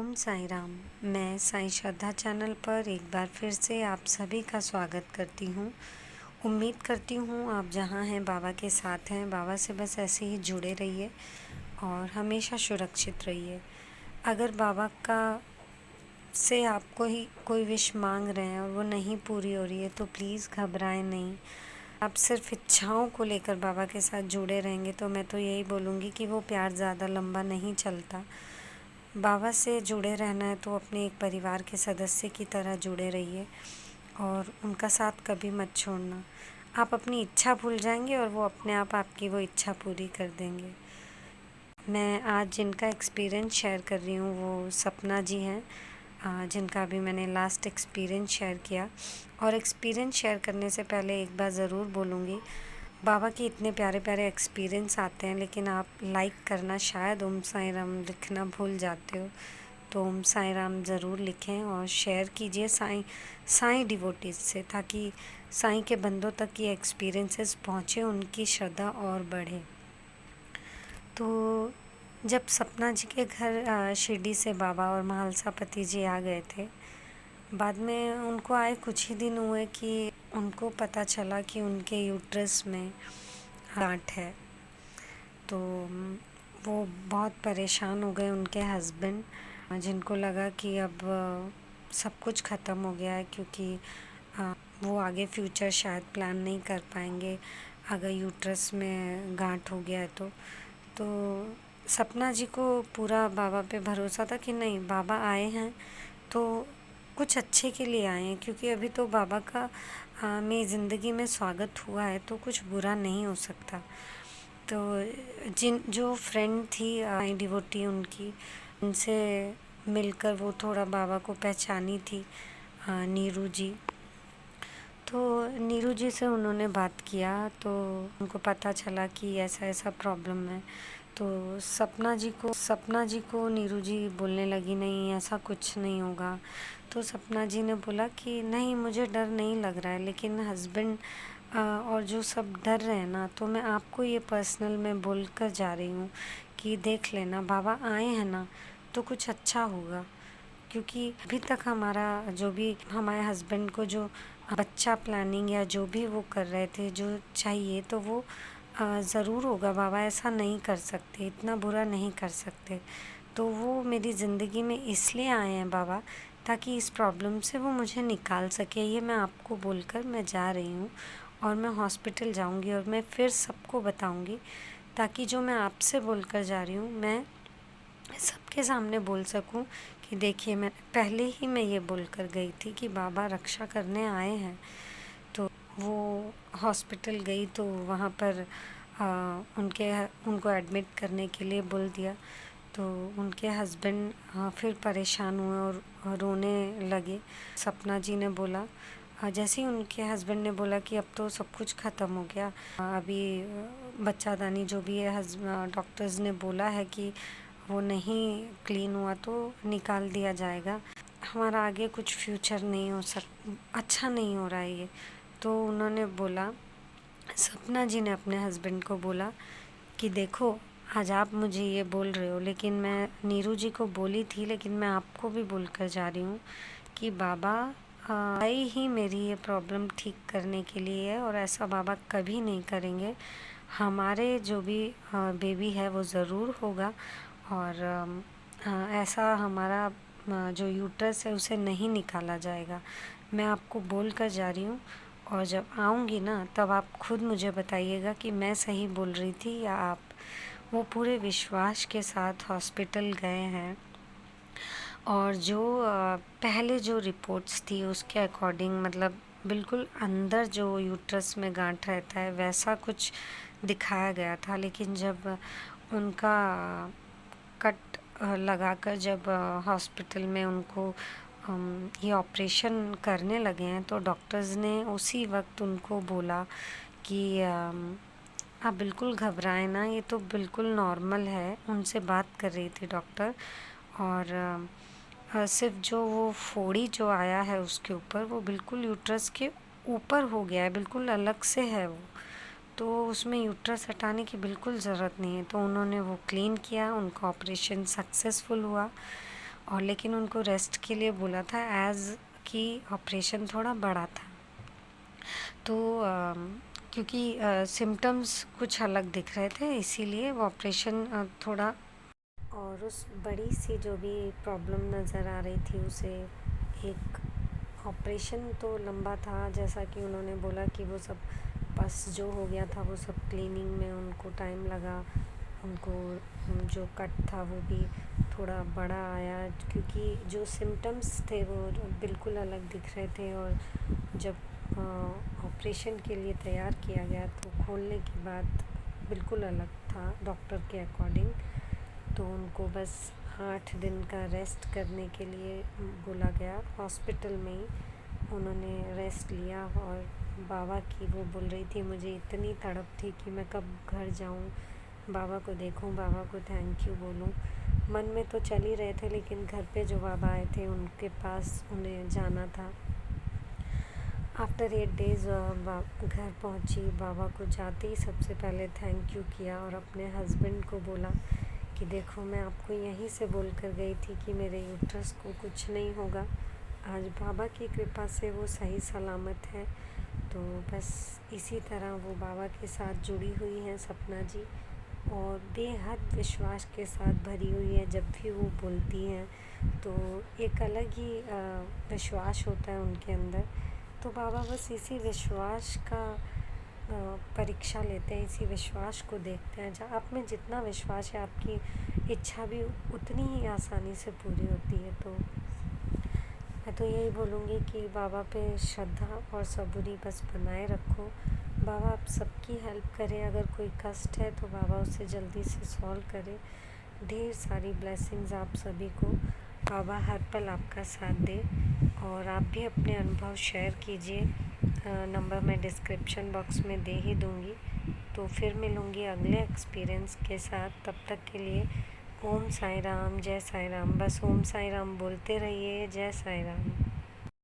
ओम साई राम। मैं साई श्रद्धा चैनल पर एक बार फिर से आप सभी का स्वागत करती हूँ। उम्मीद करती हूँ आप जहाँ हैं बाबा के साथ हैं। बाबा से बस ऐसे ही जुड़े रहिए और हमेशा सुरक्षित रहिए। अगर बाबा का से आपको ही कोई विश मांग रहे हैं और वो नहीं पूरी हो रही है तो प्लीज़ घबराएं नहीं। आप सिर्फ इच्छाओं को लेकर बाबा के साथ जुड़े रहेंगे तो मैं तो यही बोलूँगी कि वो प्यार ज़्यादा लंबा नहीं चलता। बाबा से जुड़े रहना है तो अपने एक परिवार के सदस्य की तरह जुड़े रहिए और उनका साथ कभी मत छोड़ना। आप अपनी इच्छा भूल जाएंगे और वो अपने आप आपकी वो इच्छा पूरी कर देंगे। मैं आज जिनका एक्सपीरियंस शेयर कर रही हूँ वो सपना जी हैं, जिनका अभी मैंने लास्ट एक्सपीरियंस शेयर किया। और एक्सपीरियंस शेयर करने से पहले एक बार ज़रूर बोलूँगी, बाबा के इतने प्यारे प्यारे एक्सपीरियंस आते हैं लेकिन आप लाइक करना शायद ओम साई राम लिखना भूल जाते हो। तो ओम साई राम ज़रूर लिखें और शेयर कीजिए साईं डिवोटीज से, ताकि साईं के बंदों तक ये एक्सपीरियंसेस पहुँचे, उनकी श्रद्धा और बढ़े। तो जब सपना जी के घर शिरडी से बाबा और महालसापति जी आ गए थे, बाद में उनको आए कुछ ही दिन हुए कि उनको पता चला कि उनके यूट्रस में गांठ है। तो वो बहुत परेशान हो गए, उनके हस्बैंड, जिनको लगा कि अब सब कुछ ख़त्म हो गया है, क्योंकि वो आगे फ्यूचर शायद प्लान नहीं कर पाएंगे अगर यूट्रस में गांठ हो गया है तो सपना जी को पूरा बाबा पे भरोसा था कि नहीं, बाबा आए हैं तो कुछ अच्छे के लिए आए हैं, क्योंकि अभी तो बाबा का मेरी ज़िंदगी में स्वागत हुआ है तो कुछ बुरा नहीं हो सकता। तो जो फ्रेंड थी डिवोटी उनकी, उनसे मिलकर वो थोड़ा बाबा को पहचानी थी, नीरू जी। तो नीरू जी से उन्होंने बात किया तो उनको पता चला कि ऐसा ऐसा प्रॉब्लम है। तो सपना जी को नीरू जी बोलने लगी, नहीं ऐसा कुछ नहीं होगा। तो सपना जी ने बोला कि नहीं, मुझे डर नहीं लग रहा है, लेकिन हस्बैंड और जो सब डर रहे हैं ना, तो मैं आपको ये पर्सनल में बोल कर जा रही हूँ कि देख लेना, बाबा आए हैं ना तो कुछ अच्छा होगा। क्योंकि अभी तक हमारा जो भी हमारे हस्बैंड को जो बच्चा प्लानिंग या जो भी वो कर रहे थे जो चाहिए, तो वो ज़रूर होगा। बाबा ऐसा नहीं कर सकते, इतना बुरा नहीं कर सकते। तो वो मेरी ज़िंदगी में इसलिए आए हैं बाबा, ताकि इस प्रॉब्लम से वो मुझे निकाल सके। ये मैं आपको बोलकर मैं जा रही हूँ और मैं हॉस्पिटल जाऊँगी और मैं फिर सबको बताऊँगी, ताकि जो मैं आपसे बोलकर जा रही हूँ मैं सबके सामने बोल सकूं कि देखिए, मैं पहले ही मैं ये बोलकर गई थी कि बाबा रक्षा करने आए हैं। तो वो हॉस्पिटल गई तो वहाँ पर उनको एडमिट करने के लिए बोल दिया। तो उनके हस्बैंड फिर परेशान हुए और रोने लगे। सपना जी ने बोला, जैसे ही उनके हस्बैंड ने बोला कि अब तो सब कुछ ख़त्म हो गया, अभी बच्चादानी जो भी है डॉक्टर्स ने बोला है कि वो नहीं क्लीन हुआ तो निकाल दिया जाएगा, हमारा आगे कुछ फ्यूचर नहीं अच्छा नहीं हो रहा है ये। तो उन्होंने बोला, सपना जी ने अपने हस्बैंड को बोला कि देखो, आज आप मुझे ये बोल रहे हो, लेकिन मैं नीरू जी को बोली थी, लेकिन मैं आपको भी बोलकर जा रही हूँ कि बाबा आए ही मेरी ये प्रॉब्लम ठीक करने के लिए है, और ऐसा बाबा कभी नहीं करेंगे। हमारे जो भी बेबी है वो ज़रूर होगा, और ऐसा हमारा जो यूट्रस है उसे नहीं निकाला जाएगा। मैं आपको बोल कर जा रही हूँ, और जब आऊँगी ना तब आप खुद मुझे बताइएगा कि मैं सही बोल रही थी या आप। वो पूरे विश्वास के साथ हॉस्पिटल गए हैं, और जो पहले जो रिपोर्ट्स थी उसके अकॉर्डिंग, मतलब बिल्कुल अंदर जो यूट्रस में गांठ रहता है वैसा कुछ दिखाया गया था। लेकिन जब उनका कट लगाकर जब हॉस्पिटल में उनको ये ऑपरेशन करने लगे हैं, तो डॉक्टर्स ने उसी वक्त उनको बोला कि आप बिल्कुल घबराएं ना, ये तो बिल्कुल नॉर्मल है। उनसे बात कर रही थी डॉक्टर, और सिर्फ जो वो फोड़ी जो आया है उसके ऊपर, वो बिल्कुल यूट्रस के ऊपर हो गया है, बिल्कुल अलग से है वो, तो उसमें यूट्रस हटाने की बिल्कुल ज़रूरत नहीं है। तो उन्होंने वो क्लीन किया, उनका ऑपरेशन सक्सेसफुल हुआ, और लेकिन उनको रेस्ट के लिए बोला था एज़ कि ऑपरेशन थोड़ा बड़ा था। तो क्योंकि सिम्टम्स कुछ अलग दिख रहे थे, इसीलिए वो ऑपरेशन थोड़ा, और उस बड़ी सी जो भी प्रॉब्लम नज़र आ रही थी उसे, एक ऑपरेशन तो लंबा था, जैसा कि उन्होंने बोला कि वो सब पस जो हो गया था वो सब क्लीनिंग में उनको टाइम लगा। उनको जो कट था वो भी थोड़ा बड़ा आया, क्योंकि जो सिम्टम्स थे वो बिल्कुल अलग दिख रहे थे। और जब ऑपरेशन के लिए तैयार किया गया तो खोलने के बाद बिल्कुल अलग था डॉक्टर के अकॉर्डिंग। तो उनको बस 8 दिन का रेस्ट करने के लिए बोला गया। हॉस्पिटल में ही उन्होंने रेस्ट लिया। और बाबा की वो बोल रही थी, मुझे इतनी तड़प थी कि मैं कब घर जाऊं, बाबा को देखूं, बाबा को थैंक यू बोलूं। मन में तो चल ही रहे थे, लेकिन घर पे जो बाबा आए थे उनके पास उन्हें जाना था। आफ्टर 8 डेज़ घर पहुंची। बाबा को जाते ही सबसे पहले थैंक यू किया और अपने हस्बैंड को बोला कि देखो, मैं आपको यहीं से बोल कर गई थी कि मेरे यूट्रस को कुछ नहीं होगा। आज बाबा की कृपा से वो सही सलामत है। तो बस इसी तरह वो बाबा के साथ जुड़ी हुई हैं सपना जी, और बेहद विश्वास के साथ भरी हुई है। जब भी वो बोलती हैं तो एक अलग ही विश्वास होता है उनके अंदर। तो बाबा बस इसी विश्वास का परीक्षा लेते हैं, इसी विश्वास को देखते हैं। जहाँ आप में जितना विश्वास है, आपकी इच्छा भी उतनी ही आसानी से पूरी होती है। तो मैं तो यही बोलूँगी कि बाबा पे श्रद्धा और सबूरी बस बनाए रखो। बाबा आप सबकी हेल्प करें। अगर कोई कष्ट है तो बाबा उसे जल्दी से सॉल्व करे। ढेर सारी ब्लेसिंग्स आप सभी को। बाबा हर पल आपका साथ दे। और आप भी अपने अनुभव शेयर कीजिए। नंबर मैं डिस्क्रिप्शन बॉक्स में दे ही दूँगी। तो फिर मिलूँगी अगले एक्सपीरियंस के साथ। तब तक के लिए ओम साई राम, जय साई राम। बस ओम साई राम बोलते रहिए। जय साई राम।